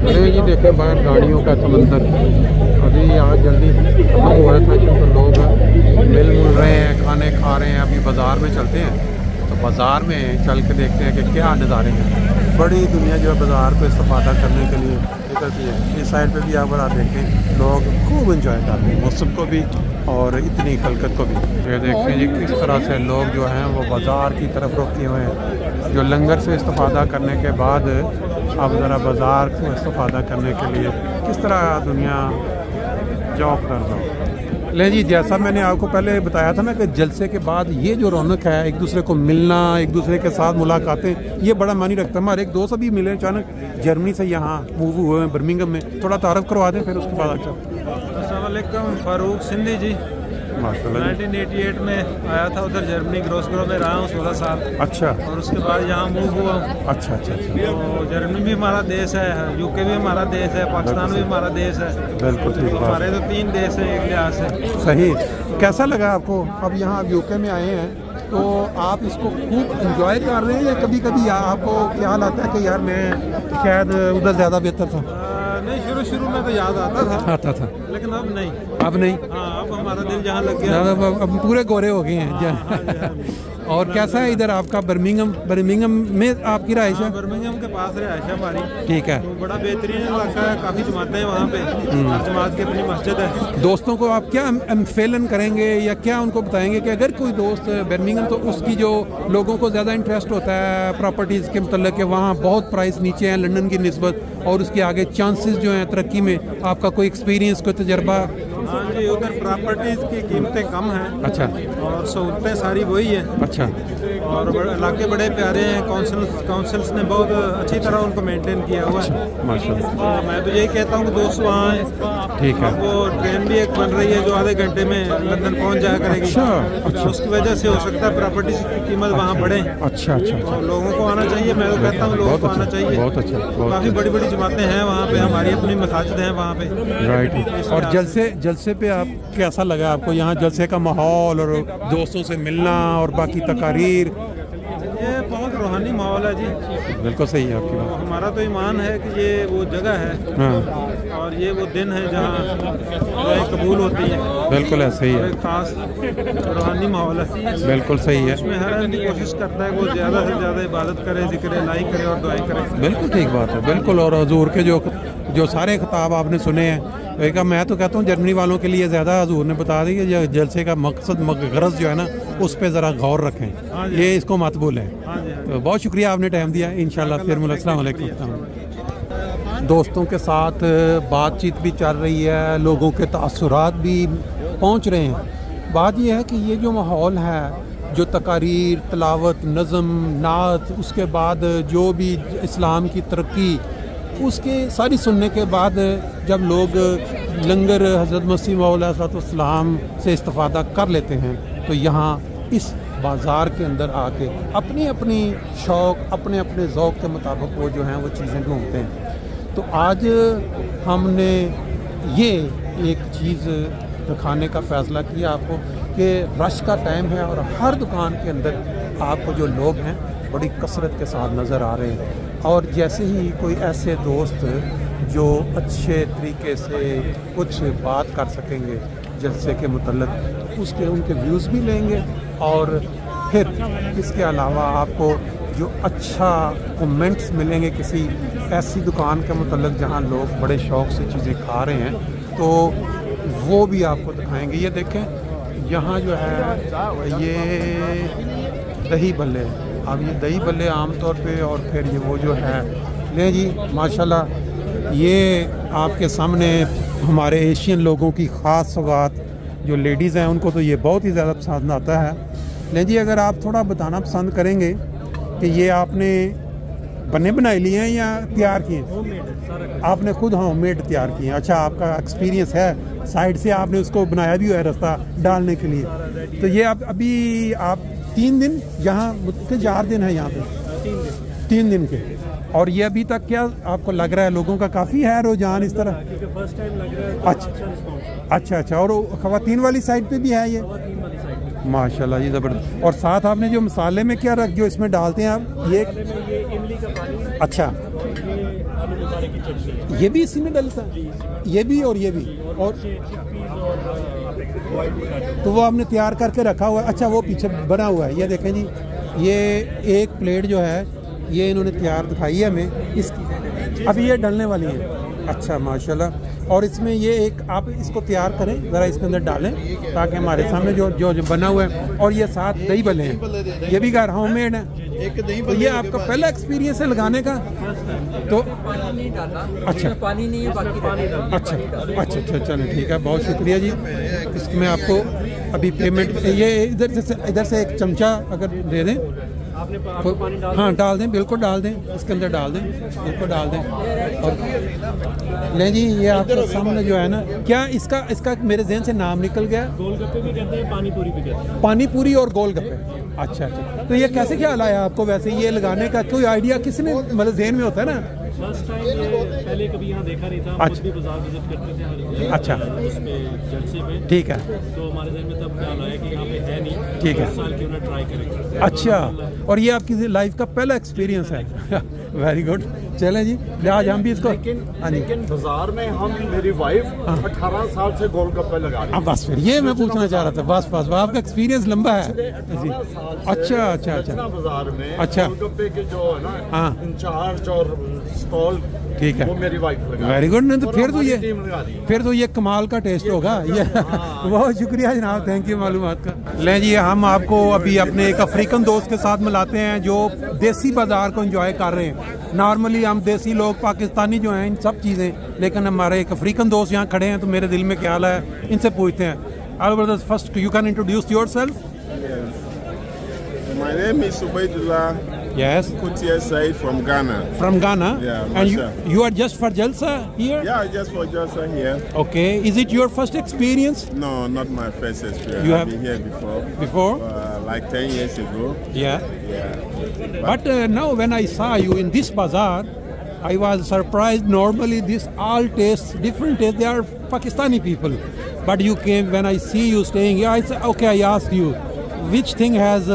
अरे जी देखे बाहर गाड़ियों का समंदर। अभी यहाँ जल्दी खत्म हो रहा था क्योंकि लोग मिल रहे हैं, खाने खा रहे हैं। अभी बाज़ार में चलते हैं तो बाज़ार में चल के देखते हैं कि क्या नज़ारे हैं। बड़ी दुनिया जो है बाज़ार को इस्तेफादा करने के लिए निकलती है। इस साइड पे भी आप देखें लोग खूब इंजॉय कर रहे हैं मौसम को भी और इतनी खलकत को भी। ये देखते हैं जी किस तरह से लोग जो हैं वो बाज़ार की तरफ रुख किए हुए हैं। जो लंगर से इस्तेफादा करने के बाद अब ज़रा बाज़ार को इस्तेफादा करने के लिए किस तरह दुनिया जॉब कर रहा हूँ। ले जी जैसा मैंने आपको पहले बताया था ना कि जलसे के बाद ये जो रौनक है, एक दूसरे को मिलना, एक दूसरे के साथ मुलाकातें, ये बड़ा मानी रखता है। हमारे एक दोस्त अभी मिले अचानक जर्मनी से यहाँ मूव हुए हैं बर्मिंघम में। थोड़ा तारफ़ करवा दें फिर उसके बाद अच्छा। अस्सलाम वालेकुम, फ़ारूक सिंधी जी। माशाल्लाह 1988 में आया था उधर जर्मनी, ग्रोसग्रो में रहा हूँ 16 साल। अच्छा। और उसके बाद यहाँ मूव हुआ। अच्छा अच्छा अच्छा। तो जर्मनी भी हमारा देश है, यूके भी हमारा देश है, पाकिस्तान भी हमारा देश है। बिल्कुल ठीक। हमारे तो 3 देश हैं एक लिहाज से। सही। कैसा लगा आपको? अब यहाँ आप यूके में आए हैं तो आप इसको खूब एंजॉय कर रहे हैं या कभी कभी आपको ख्याल आता है कि यार मैं शायद उधर ज़्यादा बेहतर था? नहीं, शुरू में तो याद आता था लेकिन अब नहीं। अब नहीं? हाँ, अब हमारा दिल जहाँ लग गया। अब पूरे गोरे हो गए हैं। और कैसा है इधर आपका बर्मिंघम में आपकी रहाइश है? बर्मिंघम के पास रहाइश है हमारी। ठीक है। तो बड़ा बेहतरीन इलाका है, काफ़ी जमातें हैं वहाँ पे। हर जमात की अपनी मस्जिद है। दोस्तों को आप क्या एम्फेलन करेंगे या क्या उनको बताएंगे कि अगर कोई दोस्त बर्मिंघम तो उसकी जो लोगों को ज़्यादा इंटरेस्ट होता है प्रॉपर्टीज़ के मतलब कि वहाँ बहुत प्राइस नीचे है लंदन की निस्बत और उसके आगे चांसेस जो हैं तरक्की में, आपका कोई एक्सपीरियंस, कोई तजर्बा? हाँ जी, उधर प्रॉपर्टीज़ की कीमतें कम हैं। अच्छा। और सहूलतें सारी वही है। अच्छा। और इलाके बड़े प्यारे हैं। काउंसिल्स ने बहुत अच्छी तरह उनको मेंटेन किया हुआ है। माशाल्लाह। मैं तो यही कहता हूँ कि दोस्त वहाँ आए। ठीक है। वो ट्रेन भी एक बन रही है जो आधे घंटे में लंदन पहुँच जाया करेगी। अच्छा। उसकी वजह से हो सकता है प्रॉपर्टी की कीमत वहाँ बढ़े। अच्छा अच्छा। और लोगों को आना चाहिए। मैं तो कहता हूँ लोगों को आना चाहिए। बहुत अच्छा। काफ़ी बड़ी बड़ी जमातें हैं वहाँ पे, हमारी अपनी मसाजिद हैं वहाँ पे। राइट। और जलसे पे आप कैसा लगा आपको? यहाँ जलसे का माहौल और दोस्तों से मिलना और बाकी तकारीर? ये बहुत रूहानी माहौल है जी। बिल्कुल सही है आपकी बात। हमारा तो ईमान है कि ये वो जगह है। हाँ। और ये वो दिन है जहाँ दुआएं कबूल होती हैं। बिल्कुल ऐसे ही है। एक खास रूहानी माहौल है। बिल्कुल सही है। इसमें हर आदमी कोशिश करता है वो ज़्यादा से ज़्यादा इबादत करे, जिक्र इलाही करे और दुआएं करे। बिल्कुल ठीक बात है। बिल्कुल। और हुजूर के जो सारे खिताब आपने सुने हैं, एक मैं तो कहता हूँ जर्मनी वालों के लिए ज़्यादा हुजूर ने बता दी कि जलसे का मकसद गरज जो है ना उस पर ज़रा गौर रखें। ये इसको मत भूलें। तो बहुत शुक्रिया आपने टाइम दिया। इंशाल्लाह फिर मुलाकात। अस्सलाम वालेकुम। दोस्तों के साथ बातचीत भी चल रही है, लोगों के तासुरात भी पहुँच रहे हैं। बात यह है कि ये जो माहौल है, जो तकारीर, तिलावत, नज़म, नात, उसके बाद जो भी इस्लाम की तरक्की, उसके सारी सुनने के बाद जब लोग लंगर हज़रत मसीह मौला अलैहिस्सलाम से इस्तिफ़ादा कर लेते हैं तो यहाँ इस बाज़ार के अंदर आके अपनी अपनी शौक़, अपने अपने ज़ौक़ के मुताबिक वो जो हैं वो चीज़ें ढूंढते हैं। तो आज हमने ये एक चीज़ दिखाने का फ़ैसला किया आपको कि रश का टाइम है और हर दुकान के अंदर आपको जो लोग हैं बड़ी कसरत के साथ नज़र आ रहे हैं। और जैसे ही कोई ऐसे दोस्त जो अच्छे तरीके से कुछ बात कर सकेंगे जलसे के मुतल्लिक़, उनके व्यूज़ भी लेंगे और फिर इसके अलावा आपको जो अच्छा कमेंट्स मिलेंगे किसी ऐसी दुकान के मुतल्लिक़ जहां लोग बड़े शौक़ से चीज़ें खा रहे हैं तो वो भी आपको दिखाएंगे। ये देखें यहाँ जो है ये दही भल्ले। अब ये दही भल्ले आम तौर पे और फिर ये वो जो है ले जी माशाल्लाह ये आपके सामने हमारे एशियन लोगों की ख़ास सौगात जो लेडीज़ हैं उनको तो ये बहुत ही ज़्यादा पसंद आता है। ले जी अगर आप थोड़ा बताना पसंद करेंगे कि ये आपने बने बनाए लिए हैं या तैयार किए? आपने खुद होममेड तैयार किए हैं। अच्छा, आपका एक्सपीरियंस है, साइड से आपने उसको बनाया भी हुआ है रास्ता डालने के लिए। तो ये अभी आप 3 दिन यहाँ के 4 दिन है यहाँ पे? 3 दिन के। और ये अभी तक क्या आपको लग रहा है लोगों का काफ़ी है रुझान इस तरह? फर्स्ट टाइम लग रहा है। अच्छा। और ख़वातीन वाली साइड पे भी है ये? माशाल्लाह जी ज़बरदस्त। और साथ आपने जो मसाले में क्या रख जो इसमें डालते हैं आप? ये इमली का पानी। अच्छा, ये भी इसी में डलता है, ये भी और ये भी, और तो वो आपने तैयार करके रखा हुआ है। अच्छा, वो पीछे बना हुआ है, ये देखें जी, ये एक प्लेट जो है ये इन्होंने तैयार दिखाई है हमें, इसकी अभी ये डलने वाली है। अच्छा माशाल्लाह। और इसमें ये एक आप इसको तैयार करें ज़रा, इसके अंदर डालें ताकि हमारे सामने जो जो जो बना हुआ है, और ये साथ दही भल्ले हैं, ये भी घर होममेड है। तो ये आपका पहला एक्सपीरियंस है लगाने का? तो अच्छा, पानी नहीं है, बाकी पानी। अच्छा अच्छा अच्छा, चलें ठीक है, बहुत शुक्रिया जी। इसमें आपको अभी पेमेंट, ये इधर से एक चमचा अगर दे दें तो, हाँ डाल दें, बिल्कुल डाल दें, इसके अंदर डाल दें, बिल्कुल डाल दें। और ले जी, ये आपके सामने जो है ना, क्या इसका मेरे जहन से नाम निकल गया, गोलगप्पे भी कहते हैं, पानी पूरी भी कहते हैं। पानी पूरी और गोलगप्पे। अच्छा अच्छा, तो ये कैसे ख्याल आया आपको वैसे ये लगाने का? कोई आइडिया किसने मतलब जहन में होता है ना? फर्स्ट टाइम ये पहले कभी यहाँ देखा नहीं था। अच्छा, भी बाजार विजिट करते थे। अच्छा, जलसे पे, ठीक है, तो हमारे जहन में तब ख्याल आया कि यहाँ पे है नहीं, ठीक है, साल क्यों ना ट्राई करें। अच्छा, और ये आपकी लाइफ का पहला एक्सपीरियंस है? Very good. चलें जी, आज हम भी इसको, लेकिन बाजार में हम, मेरी वाइफ 18 साल से गोलगप्पे लगा रही है। बस फिर ये मैं पूछना चाह रहा था, बस आपका एक्सपीरियंस लंबा है जी। अच्छा अच्छा अच्छा, बाजार में अच्छा, गोलगप्पे के जो है ना इंचार्ज और स्टॉल, ठीक है, वो मेरी वाइफ लगा। Very good. नहीं तो फिर तो ये कमाल का टेस्ट होगा ये। बहुत शुक्रिया जनाब, थैंक यू मालूमात का। लें जी, हम आपको अभी अपने एक अफ्रीकन दोस्त के साथ मिलाते हैं जो देसी बाजार को एंजॉय कर रहे हैं। नॉर्मली हम देसी लोग पाकिस्तानी जो हैं इन सब चीज़ें, लेकिन हमारे एक अफ्रीकन दोस्त यहाँ खड़े हैं तो मेरे दिल में ख्याल है इनसे पूछते हैं। First you can introduce yourself. My name is Ubaidullah. Yes. Kutia Said from Ghana. From Ghana? Yeah. And you are just for Jalsa here? Yeah, just for Jalsa here. Okay. Is it your first experience? No, not my first experience. You I've have been here before. Before? Like 10 years ago. Yeah. Yeah. But now when I saw you in this bazaar, I was surprised. Normally this all tastes different taste. They are Pakistani people. But you came, when I see you staying here, I said, okay, I asked you, which thing has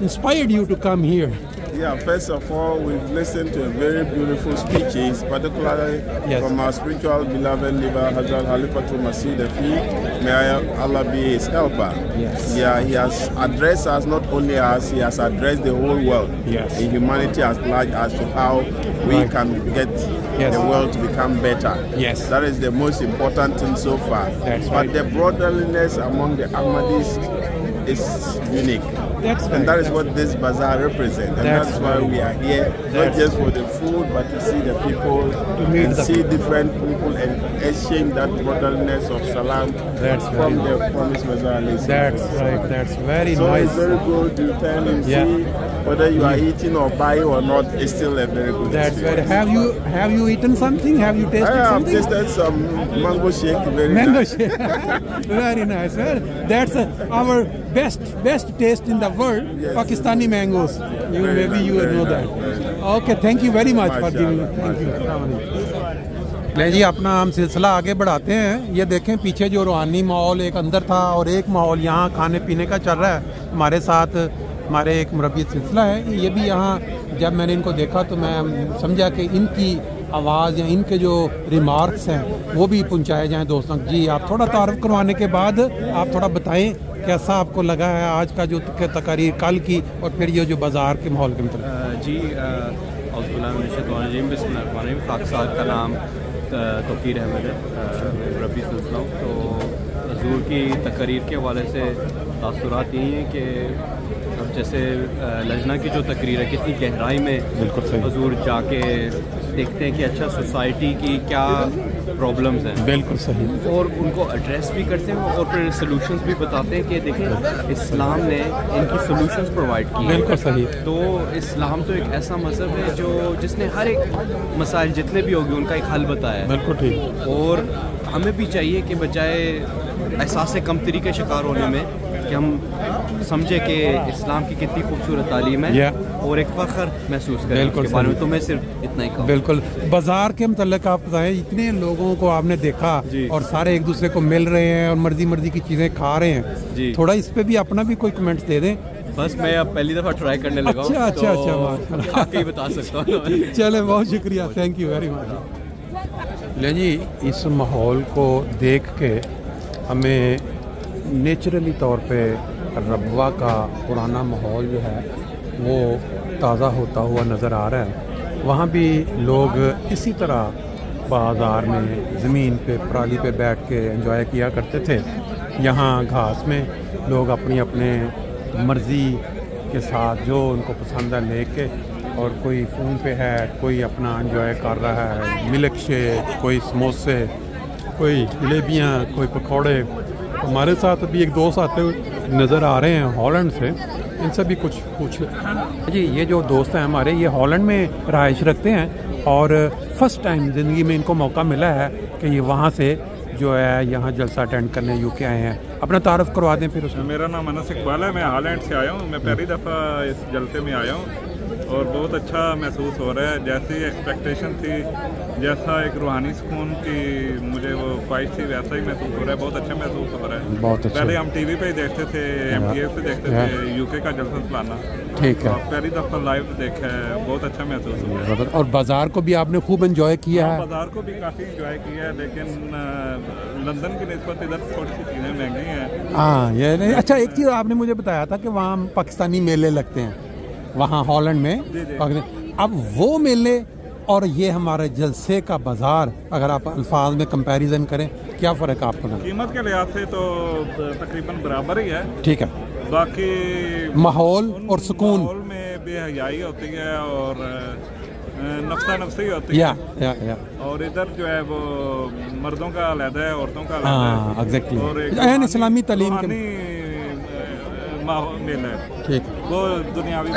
inspired you to come here? Yeah, first of all, we've listened to a very beautiful speeches, particularly from our spiritual beloved leader, Hazrat Halifatul Masih Dafi. May Allah be his helper. Yes. Yeah, he has addressed us, not only us, he has addressed the whole world, in humanity as large, as to how we can get the world to become better. Yes. That is the most important thing so far. That's but the brotherliness among the Ahmadis is unique. And that is what this bazaar represents. And that's why we are here, not just for the food, but to see the people, and see different people and exchange that brotherliness of salam from the promised bazaar. That's right, that's very nice. So it's very good. You turn and see whether you are eating or buying or not, it's still a very good experience. Have you eaten something? Have you tasted something? I have tasted some mango shake. Mango shake. Very nice. That's our best taste in the world. Pakistani mangoes. Maybe you know that. Okay, thank you very much for giving. Thank you. ले जी, अपना हम सिलसिला आगे बढ़ाते हैं। ये देखें पीछे जो रूहानी माहौल एक अंदर था और एक माहौल यहाँ खाने पीने का चल रहा है। हमारे साथ हमारे एक मुरब्बी सिलसिला है, ये भी यहाँ जब मैंने इनको देखा तो मैं समझा कि इनकी आवाज़ या इनके जो रिमार्क्स हैं वो भी पहुँचाए जाएँ दोस्तों। जी, आप थोड़ा तारुफ करवाने के बाद आप थोड़ा बताएं कैसा आपको लगा है आज का जो तकारीर कल की, और फिर ये जो बाज़ार के माहौल के मतलब। जी, बिस्मिल्लाहिर्रहमानिर्रहीम। खाकसार का नाम तौकीर अहमद है, मैं रबी सिलसिला हूँ। तो हजूर की तकरीर के हवाले से तासुरात यही हैं कि अब जैसे लजना की जो तकरीर है कितनी गहराई में हजूर जाके देखते हैं कि अच्छा सोसाइटी की क्या प्रॉब्लम्स हैं, बिल्कुल सही, और उनको एड्रेस भी करते हैं और फिर सॉल्यूशंस भी बताते हैं कि देखें इस्लाम ने इनकी सॉल्यूशंस प्रोवाइड की, बिल्कुल सही। तो इस्लाम तो एक ऐसा मज़हब है जो जिसने हर एक मसाइल जितने भी होंगे उनका एक हल बताया है, बिल्कुल ठीक। और हमें भी चाहिए कि बजाय एहसास कमतरी के शिकार होने में कि हम समझे कि इस्लाम की कितनी खूबसूरत तालीम है और एक फ़ख्र महसूस करें उसके बारे में। तो मैं सिर्फ इतना ही कहूँ। बिल्कुल। बाज़ार के मतलब आप बताएं, इतने लोगों को आपने देखा और सारे एक दूसरे को मिल रहे हैं और मर्जी की चीज़ें खा रहे हैं, थोड़ा इस पे भी अपना भी कोई कमेंट्स दे दें। बस मैं अब पहली दफ़ा ट्राई करने लगा हूँ। अच्छा, तो माशाल्लाह। आके ही बता सकता हूँ। चले, बहुत शुक्रिया, थैंक यू वेरी मच। ले जी, इस माहौल को देख के हमें नेचुरली तौर पे रबवा का पुराना माहौल जो है वो ताज़ा होता हुआ नज़र आ रहा है। वहाँ भी लोग इसी तरह बाज़ार में ज़मीन पे पराली पे बैठ के एंजॉय किया करते थे। यहाँ घास में लोग अपनी अपने मर्ज़ी के साथ जो उनको पसंद है लेके, और कोई फ़ोन पे है, कोई अपना एंजॉय कर रहा है, मिल्क शेक, कोई समोसे, कोई जलेबियाँ, कोई पकौड़े। हमारे साथ अभी एक दोस्त आते हुए नज़र आ रहे हैं हॉलैंड से, इनसे भी कुछ पूछ जी। ये जो दोस्त हैं हमारे, ये हॉलैंड में रहाइश रखते हैं और फर्स्ट टाइम ज़िंदगी में इनको मौका मिला है कि ये वहाँ से जो है यहाँ जलसा अटेंड करने यूके आए हैं। अपना तारुफ करवा दें फिर उसमें। मेरा नाम अनस इकबाल है, मैं हॉलैंड से आया हूँ। मैं पहली दफ़ा इस जलसे में आया हूँ और बहुत अच्छा महसूस हो रहा है। जैसी एक्सपेक्टेशन थी, जैसा एक रूहानी सुकून की मुझे वो ख्वाहिश थी, वैसा ही महसूस हो रहा है। बहुत अच्छा महसूस हो रहा है। बहुत अच्छा। पहले हम टीवी पे ही देखते थे, MTF पे देखते थे यूके का जलसा सालाना। ठीक है, पहली दफ़ा लाइव देखा है, बहुत अच्छा महसूस हो रहा है। और बाज़ार को भी आपने खूब एंजॉय किया है? बाज़ार को भी काफ़ी इंजॉय किया है, लेकिन लंदन की निस्बत इधर थोड़ी सी चीज़ें महंगी हैं। हाँ, ये नहीं। अच्छा, एक चीज़ आपने मुझे बताया था कि वहाँ पाकिस्तानी मेले लगते हैं वहाँ हॉलैंड में। अब वो मेले और ये हमारे जलसे का बाज़ार, अगर आप अल्फाज में कंपैरिजन करें, क्या फ़र्क आपको लगा? कीमत के लिहाज से तो तकरीबन बराबर ही है। ठीक है। बाकी माहौल और सुकून, माहौल में बेहयाई होती है और नफ्सा नफ्सी होती है। या और इधर जो है वो मर्दों का अलग है, औरतों का अलग है। हाँ, एग्जैक्टली। और एक एन इस्लामी तालीम के मेल है। ठीक, वो दुनियावी।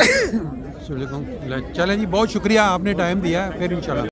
चलें जी, बहुत शुक्रिया, आपने टाइम दिया है। फिर इंशाल्लाह।